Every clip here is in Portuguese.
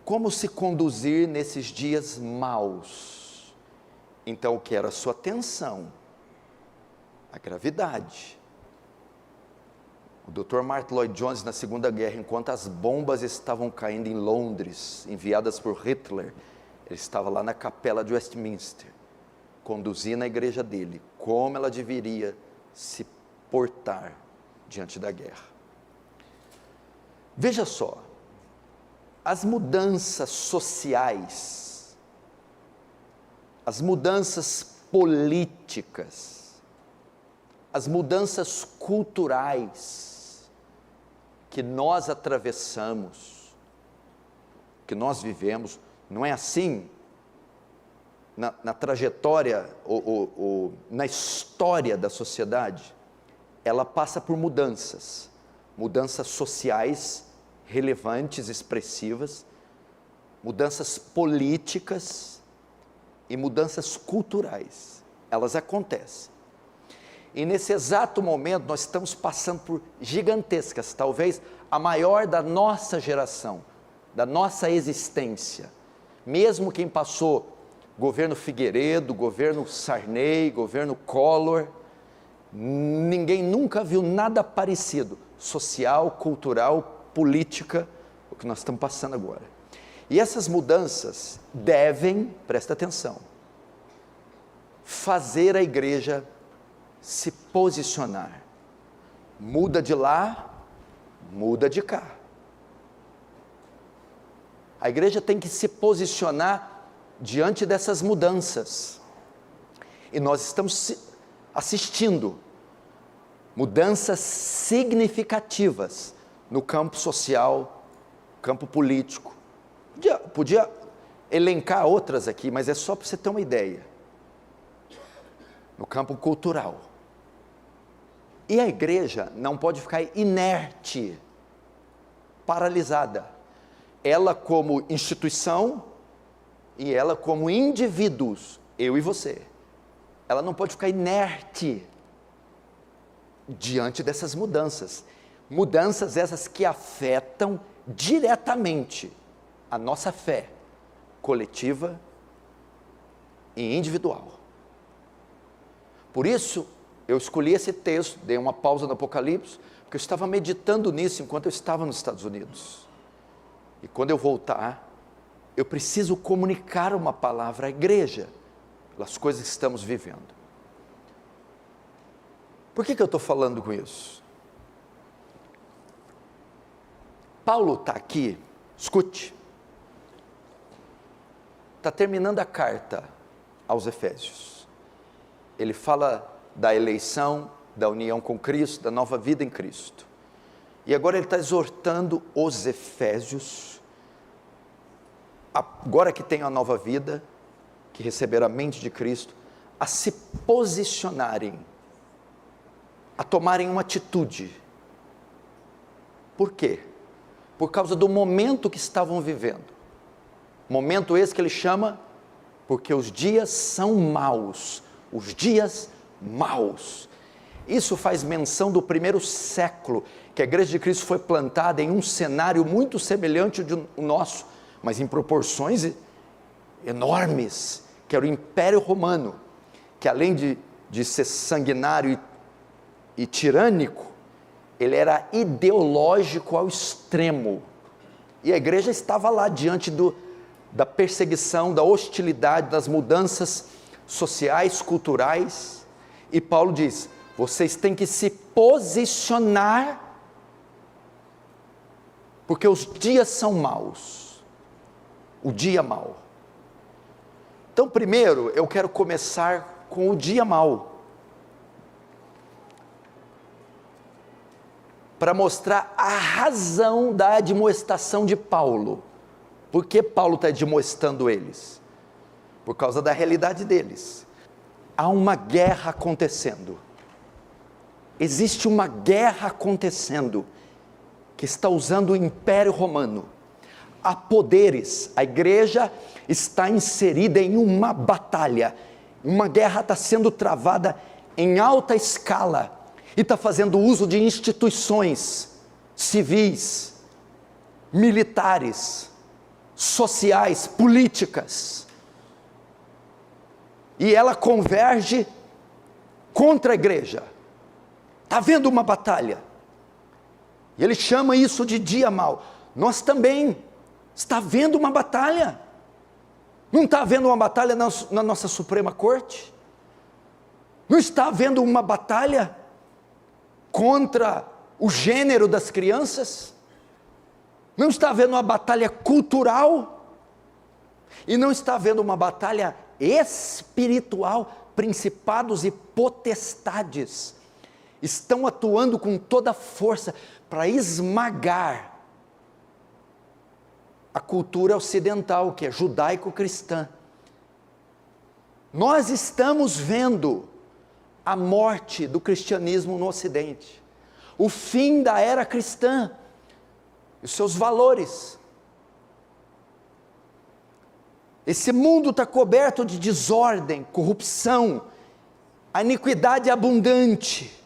como se conduzir nesses dias maus. Então, eu quero a sua atenção, a gravidade. O Dr. Martyn Lloyd-Jones, na Segunda Guerra, enquanto as bombas estavam caindo em Londres, enviadas por Hitler, ele estava lá na capela de Westminster, conduzindo a igreja dele, como ela deveria se portar diante da guerra. Veja só, as mudanças sociais, as mudanças políticas, as mudanças culturais que nós atravessamos, que nós vivemos, não é assim? Na trajetória, na história da sociedade, ela passa por mudanças sociais relevantes, expressivas, mudanças políticas e mudanças culturais. Elas acontecem. E nesse exato momento nós estamos passando por gigantescas, talvez a maior da nossa geração, da nossa existência. Mesmo quem passou governo Figueiredo, governo Sarney, governo Collor, ninguém nunca viu nada parecido, social, cultural, política, o que nós estamos passando agora. E essas mudanças devem, presta atenção, fazer a igreja se posicionar. Muda de lá, muda de cá. A igreja tem que se posicionar diante dessas mudanças. E nós estamos assistindo mudanças significativas no campo social, campo político. Podia elencar outras aqui, mas é só para você ter uma ideia. No campo cultural. E a igreja não pode ficar inerte, paralisada. Ela como instituição e ela como indivíduos, eu e você. Ela não pode ficar inerte diante dessas mudanças. Mudanças essas que afetam diretamente a nossa fé coletiva e individual. Por isso, eu escolhi esse texto, dei uma pausa no Apocalipse, porque eu estava meditando nisso enquanto eu estava nos Estados Unidos. E quando eu voltar, eu preciso comunicar uma palavra à igreja, pelas coisas que estamos vivendo. Por que eu estou falando com isso? Paulo está aqui, escute, está terminando a carta aos Efésios. Ele fala da eleição, da união com Cristo, da nova vida em Cristo. E agora ele está exortando os Efésios, agora que tem a nova vida, que receberam a mente de Cristo, a se posicionarem, a tomarem uma atitude. Por quê? Por causa do momento que estavam vivendo. Momento esse que ele chama, porque os dias são maus. Os dias maus. Isso faz menção do primeiro século, que a igreja de Cristo foi plantada em um cenário muito semelhante ao nosso, mas em proporções enormes, que era o Império Romano, que além de ser sanguinário e tirânico, ele era ideológico ao extremo, e a igreja estava lá diante da perseguição, da hostilidade, das mudanças sociais, culturais, e Paulo diz, vocês têm que se posicionar, porque os dias são maus, o dia mau. Então primeiro eu quero começar com o dia mau, para mostrar a razão da admoestação de Paulo. Por que Paulo está admoestando eles? Por causa da realidade deles. Há uma guerra acontecendo. Existe uma guerra acontecendo, que está usando o Império Romano. Há poderes, a igreja está inserida em uma batalha. Uma guerra está sendo travada em alta escala, e está fazendo uso de instituições civis, militares, sociais, políticas. E ela converge contra a igreja. Está havendo uma batalha. E ele chama isso de dia mau. Nós também. Está havendo uma batalha. Não está havendo uma batalha na nossa Suprema Corte? Não está havendo uma batalha contra o gênero das crianças? Não está havendo uma batalha cultural? E não está havendo uma batalha espiritual? Principados e potestades estão atuando com toda a força para esmagar a cultura ocidental, que é judaico-cristã. Nós estamos vendo a morte do cristianismo no Ocidente, o fim da era cristã, os seus valores. Esse mundo está coberto de desordem, corrupção, a iniquidade abundante.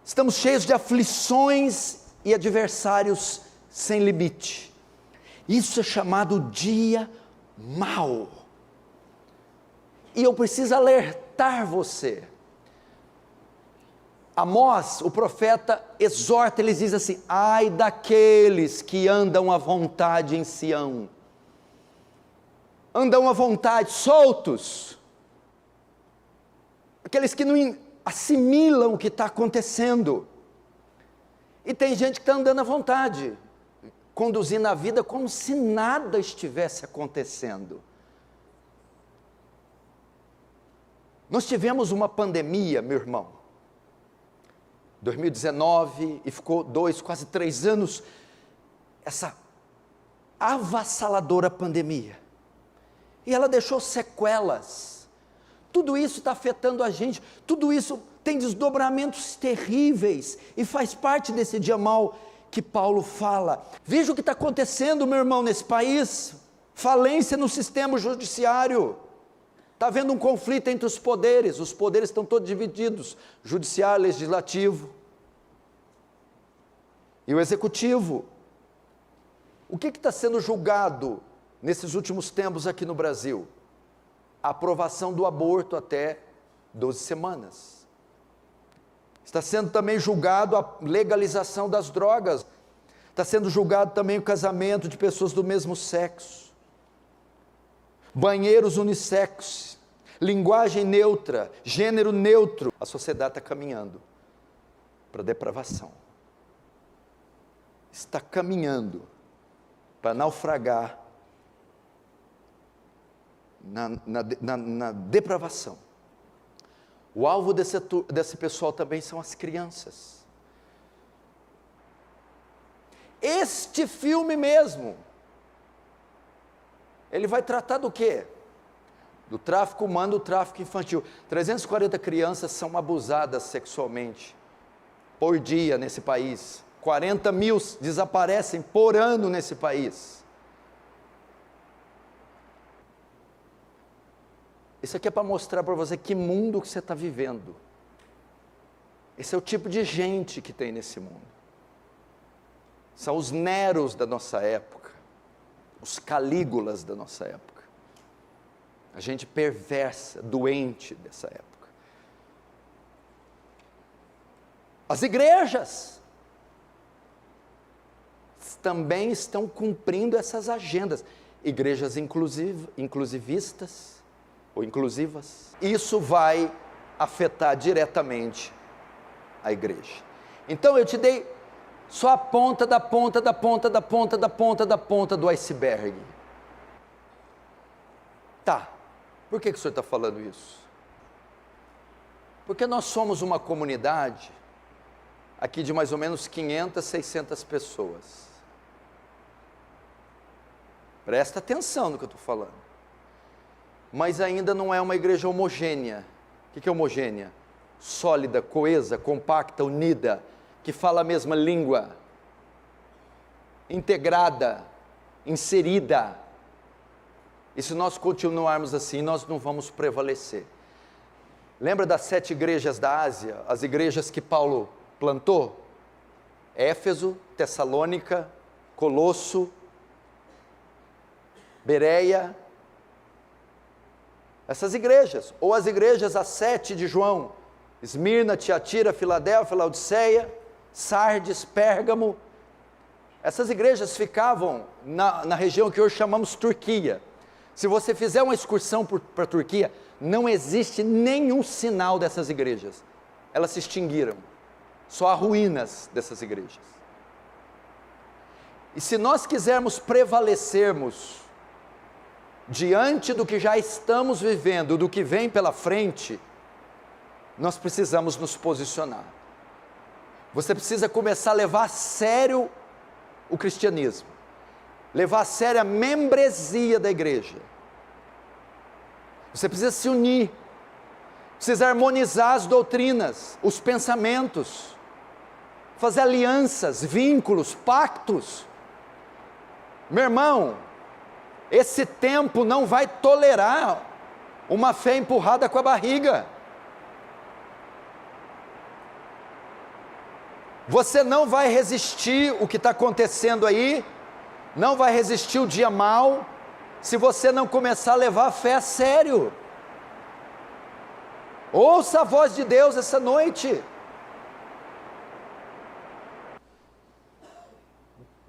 Estamos cheios de aflições e adversários sem limite. Isso é chamado dia mau. E eu preciso alertar você. Amós, o profeta, exorta, ele diz assim: ai daqueles que andam à vontade em Sião. Andam à vontade, soltos. Aqueles que não assimilam o que está acontecendo. E tem gente que está andando à vontade, conduzindo a vida como se nada estivesse acontecendo. Nós tivemos uma pandemia, meu irmão, 2019, e ficou 2, quase 3 anos, essa avassaladora pandemia. E ela deixou sequelas. Tudo isso está afetando a gente, tudo isso tem desdobramentos terríveis, e faz parte desse dia mau que Paulo fala. Veja o que está acontecendo, meu irmão, nesse país: falência no sistema judiciário. Está havendo um conflito entre os poderes estão todos divididos, judiciário, legislativo e o executivo. O que está sendo julgado nesses últimos tempos aqui no Brasil? A aprovação do aborto até 12 semanas. Está sendo também julgado a legalização das drogas. Está sendo julgado também o casamento de pessoas do mesmo sexo. Banheiros unissex, linguagem neutra, gênero neutro. A sociedade está caminhando para a depravação. Está caminhando para naufragar na depravação. O alvo desse pessoal também são as crianças. Este filme mesmo, ele vai tratar do quê? Do tráfico humano, do tráfico infantil. 340 crianças são abusadas sexualmente por dia nesse país. 40 mil desaparecem por ano nesse país. Isso aqui é para mostrar para você que mundo que você está vivendo. Esse é o tipo de gente que tem nesse mundo. São os Neros da nossa época, os Calígulas da nossa época, a gente perversa, doente dessa época. As igrejas também estão cumprindo essas agendas, igrejas inclusivistas, ou inclusivas. Isso vai afetar diretamente a igreja. Então eu te dei só a ponta da ponta da ponta da ponta da ponta da ponta do iceberg. Tá, por que o senhor está falando isso? Porque nós somos uma comunidade aqui de mais ou menos 500, 600 pessoas. Presta atenção no que eu estou falando. Mas ainda não é uma igreja homogênea. O que é homogênea? Sólida, coesa, compacta, unida, que fala a mesma língua, integrada, inserida. E se nós continuarmos assim, nós não vamos prevalecer. Lembra das 7 igrejas da Ásia, as igrejas que Paulo plantou? Éfeso, Tessalônica, Colosso, Bereia, essas igrejas, ou as igrejas, as 7 de João, Esmirna, Tiatira, Filadélfia, Laodiceia, Sardes, Pérgamo. Essas igrejas ficavam na região que hoje chamamos Turquia. Se você fizer uma excursão para a Turquia, não existe nenhum sinal dessas igrejas. Elas se extinguiram. Só há ruínas dessas igrejas. E se nós quisermos prevalecermos diante do que já estamos vivendo, do que vem pela frente, nós precisamos nos posicionar. Você precisa começar a levar a sério o cristianismo, levar a sério a membresia da igreja. Você precisa se unir, precisa harmonizar as doutrinas, os pensamentos, fazer alianças, vínculos, pactos. Meu irmão, esse tempo não vai tolerar uma fé empurrada com a barriga. Você não vai resistir o que está acontecendo aí, não vai resistir o dia mau, se você não começar a levar a fé a sério. Ouça a voz de Deus essa noite.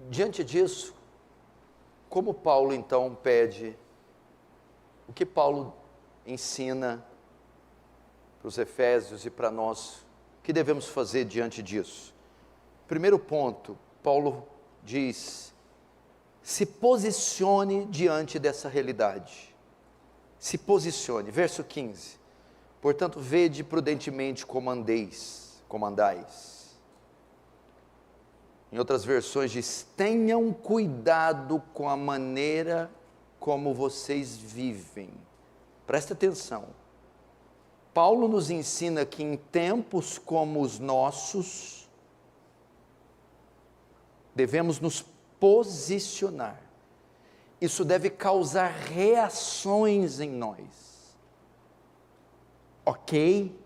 Diante disso, como Paulo então pede, o que Paulo ensina para os Efésios e para nós, o que devemos fazer diante disso? Primeiro ponto, Paulo diz, se posicione diante dessa realidade, se posicione, verso 15, portanto vede prudentemente como andais, em outras versões diz, tenham cuidado com a maneira como vocês vivem, presta atenção, Paulo nos ensina que em tempos como os nossos, devemos nos posicionar, isso deve causar reações em nós, ok?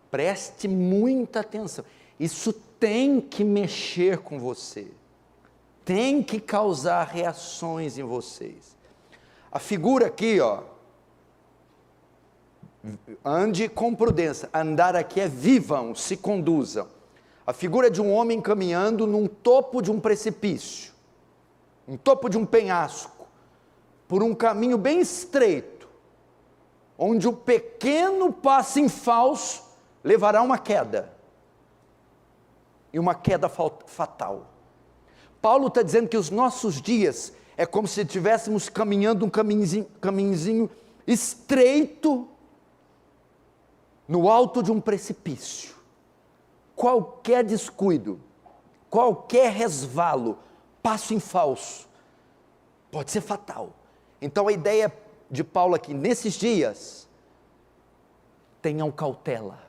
Preste muita atenção, isso tem que mexer com você, tem que causar reações em vocês. A figura aqui, ó, ande com prudência, andar aqui é vivam, se conduzam. A figura de um homem caminhando num topo de um precipício, um topo de um penhasco, por um caminho bem estreito, onde o pequeno passo em falso levará a uma queda, e uma queda fatal. Paulo está dizendo que os nossos dias é como se estivéssemos caminhando um caminhozinho estreito, no alto de um precipício. Qualquer descuido, qualquer resvalo, passo em falso, pode ser fatal. Então a ideia de Paulo aqui, nesses dias, tenham cautela,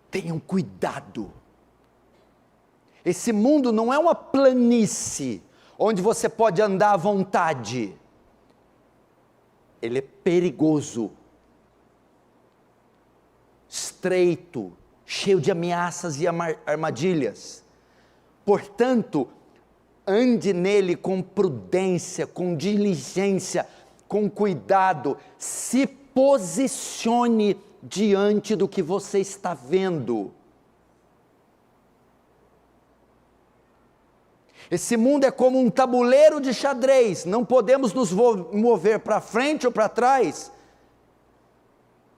tenham cuidado. Esse mundo não é uma planície, onde você pode andar à vontade, ele é perigoso, estreito, cheio de ameaças e armadilhas. Portanto, ande nele com prudência, com diligência, com cuidado, se posicione diante do que você está vendo. Esse mundo é como um tabuleiro de xadrez, não podemos nos mover para frente ou para trás,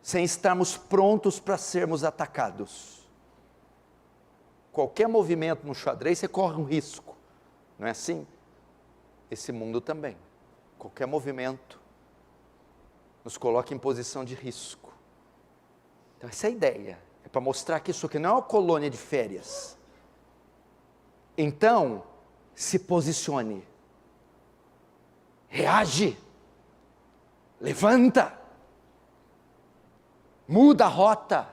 sem estarmos prontos para sermos atacados. Qualquer movimento no xadrez, você corre um risco, não é assim? Esse mundo também, qualquer movimento, nos coloca em posição de risco. Então essa é a ideia, é para mostrar que isso aqui não é uma colônia de férias. Então, se posicione, reage, levanta, muda a rota.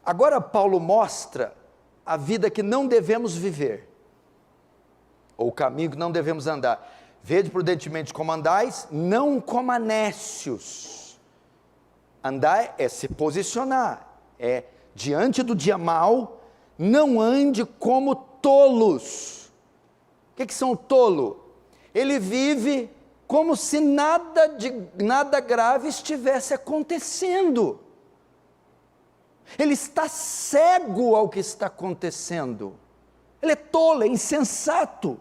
Agora Paulo mostra a vida que não devemos viver, ou o caminho que não devemos andar. Vede prudentemente como andais, não como a nécios. Andar é se posicionar, é diante do dia mau, não ande como tolos, O que são o tolo? Ele vive como se nada grave estivesse acontecendo. Ele está cego ao que está acontecendo. Ele é tolo, é insensato.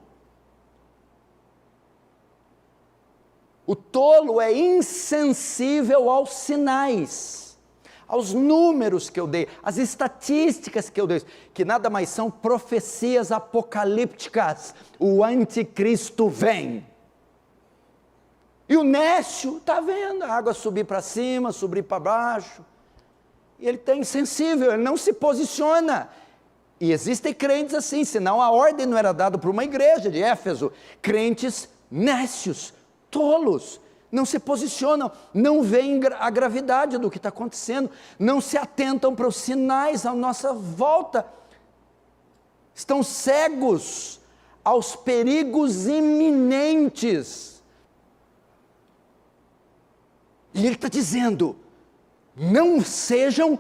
O tolo é insensível aos sinais, aos números que eu dei, às estatísticas que eu dei, que nada mais são profecias apocalípticas. O anticristo vem. E o nécio está vendo a água subir para cima, subir para baixo. E ele está insensível, ele não se posiciona. E existem crentes assim, senão a ordem não era dada para uma igreja de Éfeso. Crentes nécios, tolos, não se posicionam, não veem a gravidade do que está acontecendo, não se atentam para os sinais à nossa volta, estão cegos aos perigos iminentes. E ele está dizendo: não sejam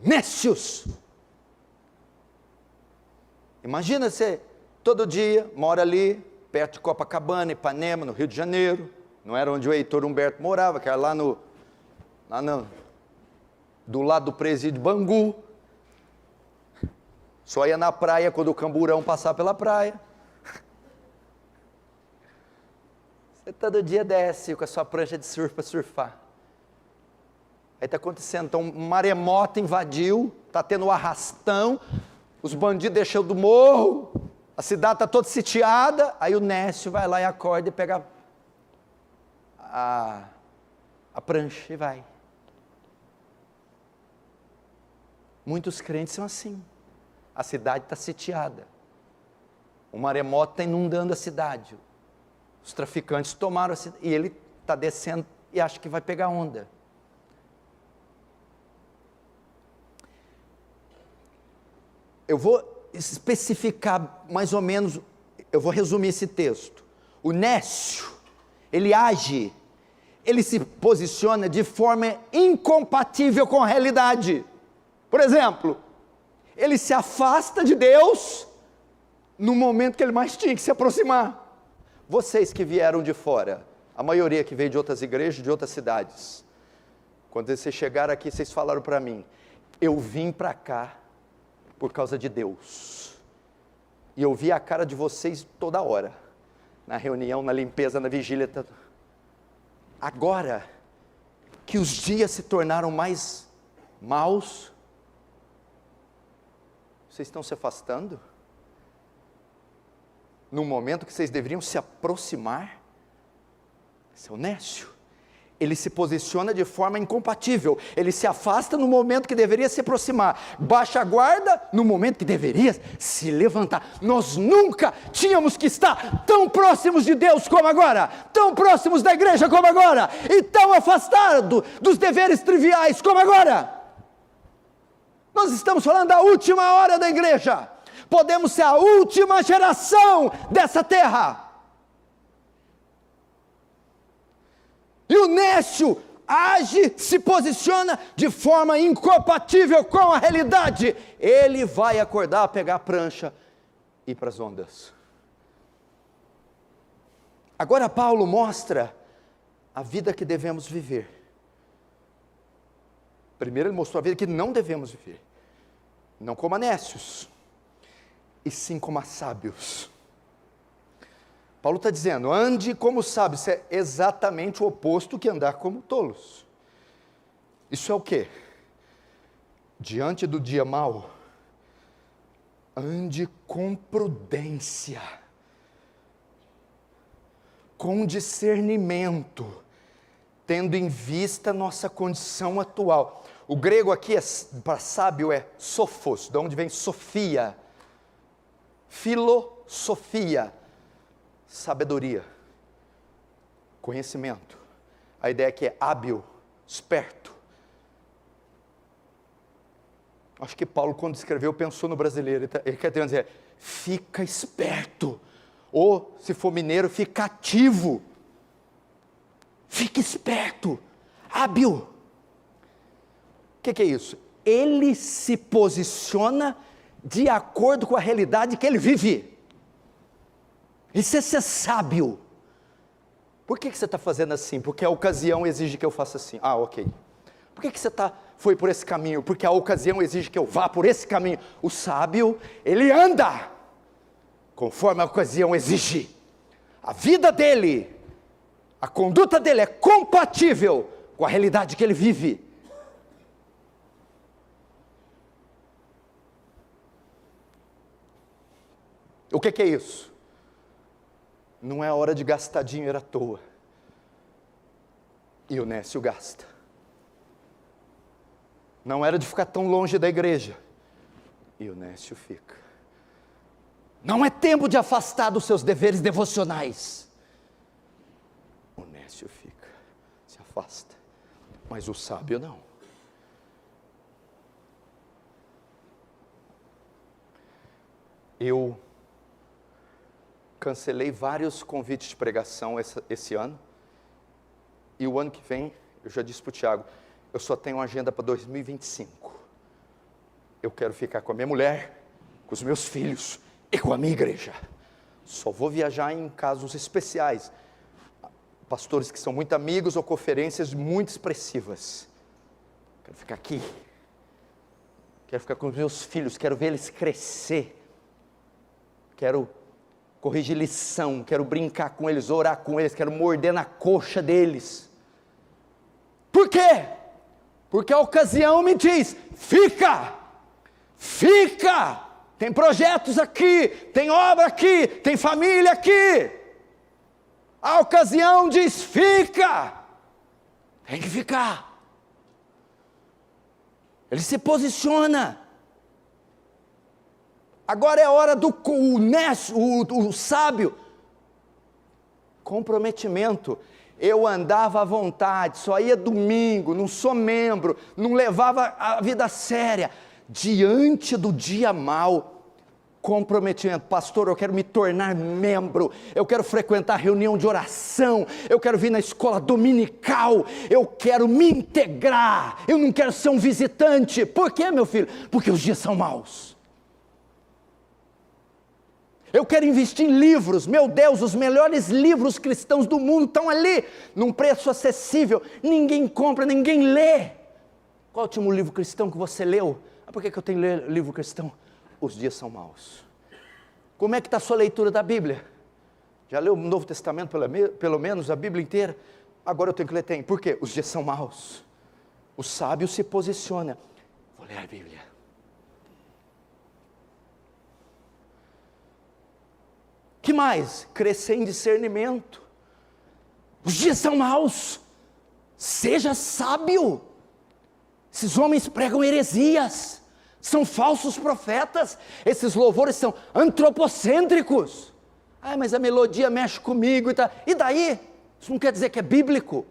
nécios. Imagina você todo dia mora ali, perto de Copacabana, Ipanema, no Rio de Janeiro, não era onde o Heitor Humberto morava, que era lá do lado do presídio de Bangu, só ia na praia quando o camburão passar pela praia. Você todo dia desce com a sua prancha de surf para surfar. Aí está acontecendo, então um maremoto invadiu, está tendo um arrastão, os bandidos deixam do morro, a cidade está toda sitiada, aí o nécio vai lá e acorda e pega a prancha e vai. Muitos crentes são assim, a cidade está sitiada, o maremoto está inundando a cidade, os traficantes tomaram a cidade, e ele está descendo e acha que vai pegar onda. Eu vou especificar mais ou menos, eu vou resumir esse texto. O nécio, ele age, ele se posiciona de forma incompatível com a realidade. Por exemplo, ele se afasta de Deus no momento que ele mais tinha que se aproximar. Vocês que vieram de fora, a maioria que veio de outras igrejas, de outras cidades, quando vocês chegaram aqui, vocês falaram para mim: eu vim para cá por causa de Deus. E eu vi a cara de vocês toda hora, na reunião, na limpeza, na vigília. Agora que os dias se tornaram mais maus, vocês estão se afastando? No momento que vocês deveriam se aproximar? Esse é o nécio. Ele se posiciona de forma incompatível, ele se afasta no momento que deveria se aproximar, baixa a guarda no momento que deveria se levantar. Nós nunca tínhamos que estar tão próximos de Deus como agora, tão próximos da igreja como agora, e tão afastados dos deveres triviais como agora. Nós estamos falando da última hora da igreja, podemos ser a última geração dessa terra. E o nécio age, se posiciona de forma incompatível com a realidade. Ele vai acordar, pegar a prancha e ir para as ondas. Agora Paulo mostra a vida que devemos viver. Primeiro ele mostrou a vida que não devemos viver. Não como a nécios, e sim como a sábios. Paulo está dizendo: ande como sábios. Isso é exatamente o oposto que andar como tolos. Isso é o quê? Diante do dia mau, ande com prudência, com discernimento, tendo em vista nossa condição atual. O grego aqui para sábio é sophos, de onde vem sofia, filosofia, sabedoria, conhecimento. A ideia aqui é hábil, esperto. Acho que Paulo, quando escreveu, pensou no brasileiro. Ele quer dizer: fica esperto. Ou, se for mineiro, fica ativo. Fica esperto, hábil. O que é isso? Ele se posiciona de acordo com a realidade que ele vive. Isso é ser sábio. Por que você está fazendo assim? Porque a ocasião exige que eu faça assim. Ah, ok. Por que você foi por esse caminho? Porque a ocasião exige que eu vá por esse caminho. O sábio, ele anda conforme a ocasião exige. A vida dele, a conduta dele é compatível com a realidade que ele vive. O que é isso? Não é hora de gastar dinheiro à toa. E o Nécio gasta. Não era de ficar tão longe da igreja. E o Nécio fica. Não é tempo de afastar dos seus deveres devocionais. O Nécio fica, se afasta. Mas o sábio não. Eu cancelei vários convites de pregação esse ano. E o ano que vem, eu já disse para o Tiago, eu só tenho uma agenda para 2025. Eu quero ficar com a minha mulher, com os meus filhos e com a minha igreja. Só vou viajar em casos especiais. Pastores que são muito amigos ou conferências muito expressivas. Quero ficar aqui. Quero ficar com os meus filhos, quero ver eles crescer. Quero corrigir lição, quero brincar com eles, orar com eles, quero morder na coxa deles. Por quê? Porque a ocasião me diz, fica, tem projetos aqui, tem obra aqui, tem família aqui. A ocasião diz, fica, tem que ficar. Ele se posiciona. Agora é a hora do o sábio. Comprometimento. Eu andava à vontade, só ia domingo, não sou membro, não levava a vida séria. Diante do dia mau, comprometimento. Pastor, eu quero me tornar membro, eu quero frequentar reunião de oração, eu quero vir na escola dominical, eu quero me integrar, eu não quero ser um visitante. Por quê, meu filho? Porque os dias são maus. Eu quero investir em livros, meu Deus, os melhores livros cristãos do mundo estão ali, num preço acessível, ninguém compra, ninguém lê. Qual é o último livro cristão que você leu? Por que eu tenho que ler livro cristão? Os dias são maus. Como é que está a sua leitura da Bíblia? Já leu o Novo Testamento, pelo menos, a Bíblia inteira? Agora eu tenho que ler, por quê? Os dias são maus. O sábio se posiciona, vou ler a Bíblia. Que mais? Crescer em discernimento. Os dias são maus. Seja sábio. Esses homens pregam heresias. São falsos profetas. Esses louvores são antropocêntricos. Ah, mas a melodia mexe comigo e tal. E daí? Isso não quer dizer que é bíblico.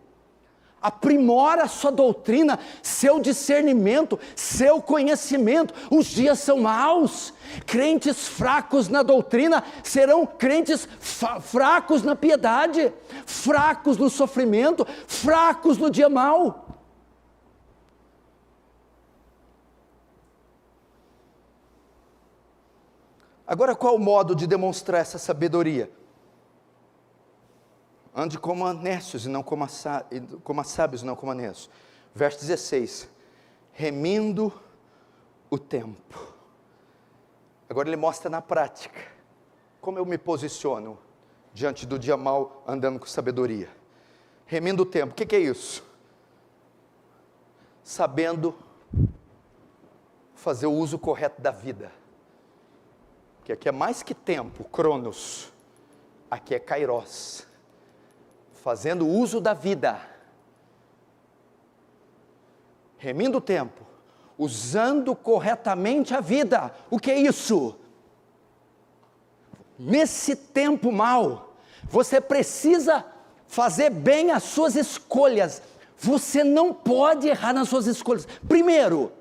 Aprimora a sua doutrina, seu discernimento, seu conhecimento. Os dias são maus. Crentes fracos na doutrina serão crentes fracos na piedade, fracos no sofrimento, fracos no dia mau. Agora, qual o modo de demonstrar essa sabedoria? Ande como nécios e não como sábios e não como nécios. Verso 16. Remindo o tempo. Agora ele mostra na prática. Como eu me posiciono diante do dia mau andando com sabedoria. Remindo o tempo. O que é isso? Sabendo fazer o uso correto da vida. Que aqui é mais que tempo, cronos. Aqui é kairos. Fazendo uso da vida, remindo o tempo, usando corretamente a vida. O que é isso? Nesse tempo mau, você precisa fazer bem as suas escolhas. Você não pode errar nas suas escolhas. Primeiro,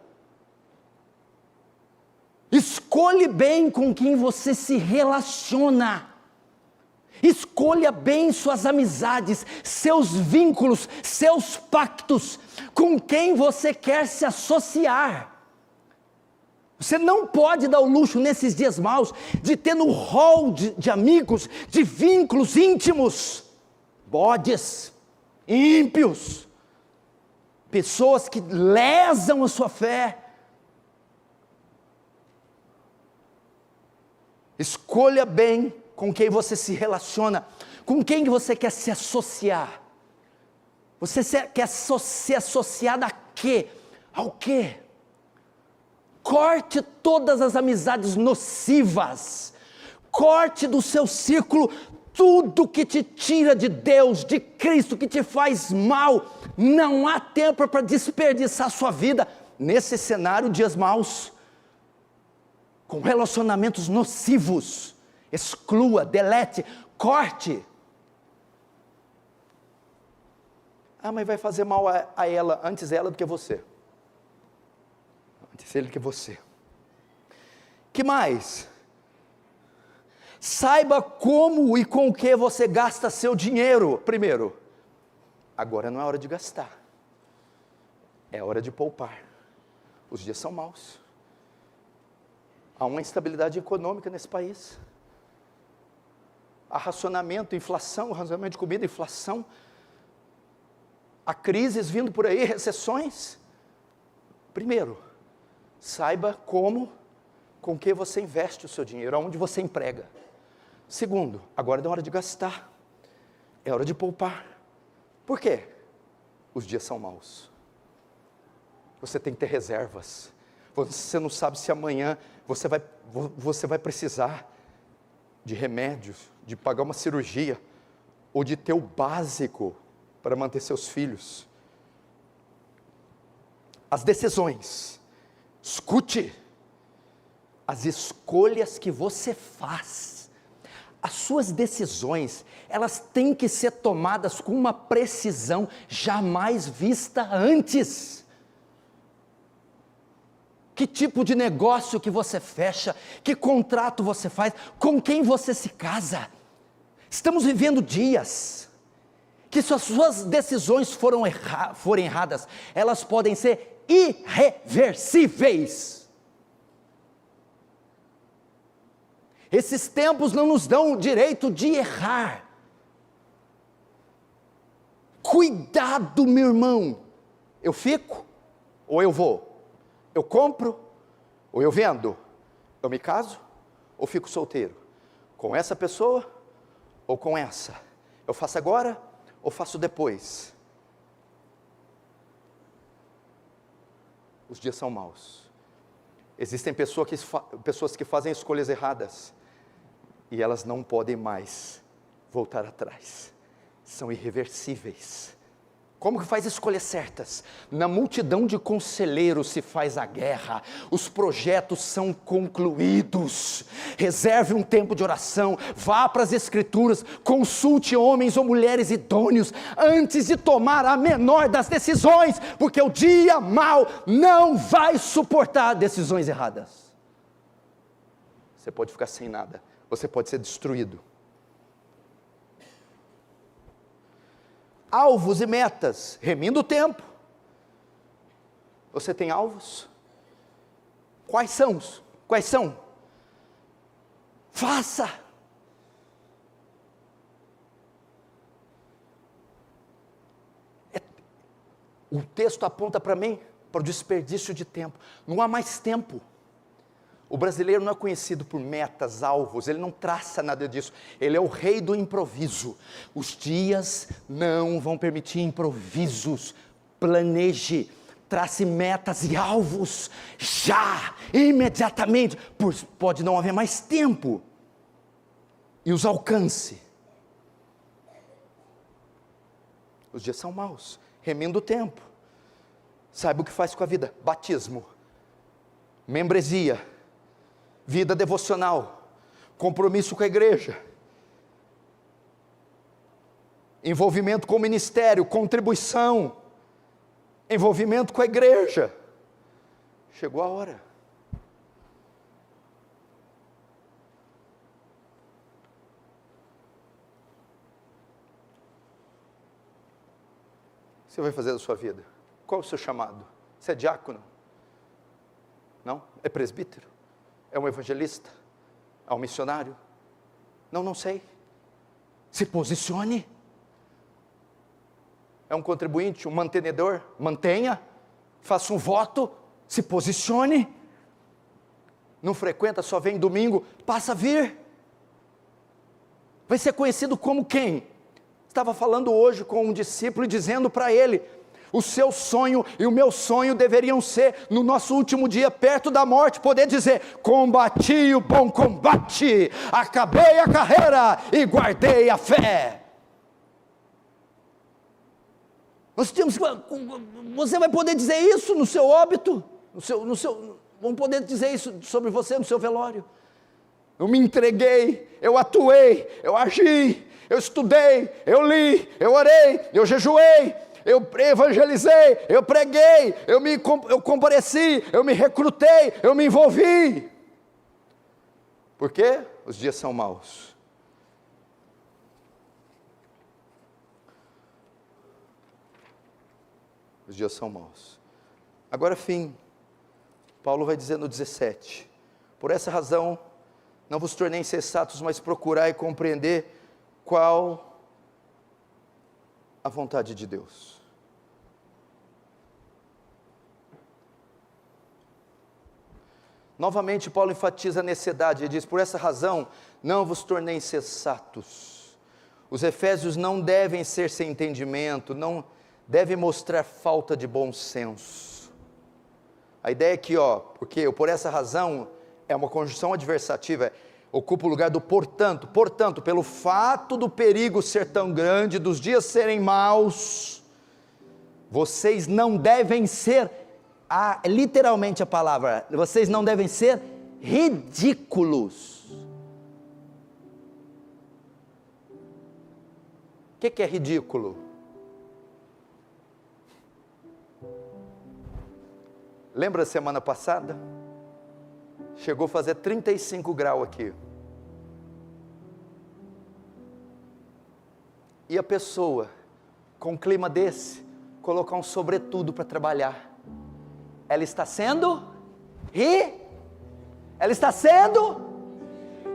escolhe bem com quem você se relaciona. Escolha bem suas amizades, seus vínculos, seus pactos, com quem você quer se associar. Você não pode dar o luxo nesses dias maus de ter no hall de amigos, de vínculos íntimos, bodes, ímpios, pessoas que lesam a sua fé. Escolha bem com quem você se relaciona, com quem você quer se associar. Você quer ser associado a quê? Ao quê? Corte todas as amizades nocivas, corte do seu círculo tudo que te tira de Deus, de Cristo, que te faz mal. Não há tempo para desperdiçar sua vida nesse cenário, dias maus, com relacionamentos nocivos. Exclua, delete, corte. Mas vai fazer mal a ela, antes ela do que você. Antes ele que você. Que mais? Saiba como e com o que você gasta seu dinheiro. Primeiro, agora não é hora de gastar, é hora de poupar. Os dias são maus. Há uma instabilidade econômica nesse país. Há racionamento, inflação, racionamento de comida, inflação. Há crises vindo por aí, recessões. Primeiro, saiba como, com que você investe o seu dinheiro, aonde você emprega. Segundo, agora é hora de gastar, é hora de poupar. Por quê? Os dias são maus. Você tem que ter reservas. Você não sabe se amanhã você vai precisar de remédios, de pagar uma cirurgia, ou de ter o básico para manter seus filhos. As decisões, escute, as escolhas que você faz, as suas decisões, elas têm que ser tomadas com uma precisão jamais vista antes. Que tipo de negócio que você fecha, que contrato você faz, com quem você se casa. Estamos vivendo dias que se as suas decisões forem erradas, elas podem ser irreversíveis. Esses tempos não nos dão o direito de errar. Cuidado, meu irmão. Eu fico ou eu vou? Eu compro ou eu vendo? Eu me caso ou fico solteiro? Com essa pessoa ou com essa? Eu faço agora ou faço depois? Os dias são maus. Existem pessoas que fazem escolhas erradas e elas não podem mais voltar atrás. São irreversíveis. Como que faz escolhas certas? Na multidão de conselheiros se faz a guerra, os projetos são concluídos. Reserve um tempo de oração, vá para as escrituras, consulte homens ou mulheres idôneos, antes de tomar a menor das decisões, porque o dia mau não vai suportar decisões erradas. Você pode ficar sem nada, você pode ser destruído. Alvos e metas, remindo o tempo. Você tem alvos? Quais são? Faça. O texto aponta para mim, para o desperdício de tempo. Não há mais tempo. O brasileiro não é conhecido por metas, alvos, ele não traça nada disso, ele é o rei do improviso. Os dias não vão permitir improvisos. Planeje, trace metas e alvos, já, imediatamente, pode não haver mais tempo, e os alcance. Os dias são maus, remindo o tempo. Saiba o que faz com a vida: batismo, membresia, vida devocional, compromisso com a igreja, envolvimento com o ministério, contribuição, envolvimento com a igreja. Chegou a hora. Você vai fazer da sua vida? Qual é o seu chamado? Você é diácono? Não? É presbítero? É um evangelista? É um missionário? Não sei. Se posicione. É um contribuinte, um mantenedor? Mantenha. Faça um voto. Se posicione. Não frequenta, só vem domingo, passa a vir. Vai ser conhecido como quem? Estava falando hoje com um discípulo e dizendo para ele: o seu sonho e o meu sonho deveriam ser, no nosso último dia, perto da morte, poder dizer: combati o bom combate, acabei a carreira e guardei a fé. Você vai poder dizer isso no seu óbito, vão poder dizer isso sobre você no seu velório. Eu me entreguei, eu atuei, eu agi, eu estudei, eu li, eu orei, eu jejuei, eu evangelizei, eu preguei, eu compareci, eu me recrutei, eu me envolvi. Por quê? Os dias são maus. Os dias são maus. Agora, fim. Paulo vai dizer no 17: por essa razão, não vos tornei insensatos, mas procurai e compreender qual a vontade de Deus. Novamente, Paulo enfatiza a necessidade, ele diz: por essa razão, não vos tornei insensatos. Os efésios não devem ser sem entendimento, não devem mostrar falta de bom senso. A ideia aqui, porque por essa razão, é uma conjunção adversativa, ocupa o lugar do portanto. Portanto, pelo fato do perigo ser tão grande, dos dias serem maus, vocês não devem ser, literalmente a palavra, vocês não devem ser ridículos. O que é ridículo? Lembra a semana passada? Chegou a fazer 35 graus aqui. E a pessoa, com um clima desse, colocar um sobretudo para trabalhar. Ela está sendo ela está sendo,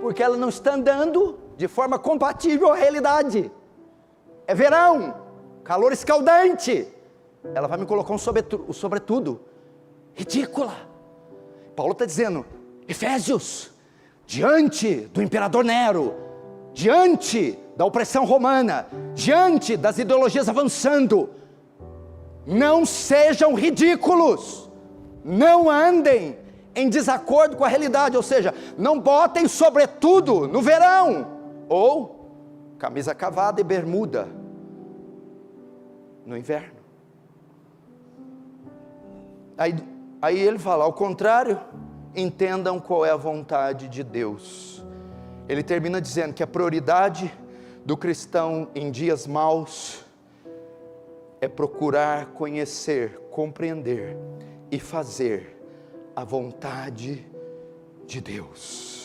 porque ela não está andando de forma compatível à realidade. É verão, calor escaldante. Ela vai me colocar um sobretudo. Ridícula. Paulo está dizendo: Efésios, diante do imperador Nero, diante da opressão romana, diante das ideologias avançando, não sejam ridículos, não andem em desacordo com a realidade, ou seja, não botem sobretudo no verão, ou camisa cavada e bermuda no inverno. Aí ele fala: ao contrário, entendam qual é a vontade de Deus. Ele termina dizendo que a prioridade do cristão em dias maus é procurar conhecer, compreender e fazer a vontade de Deus.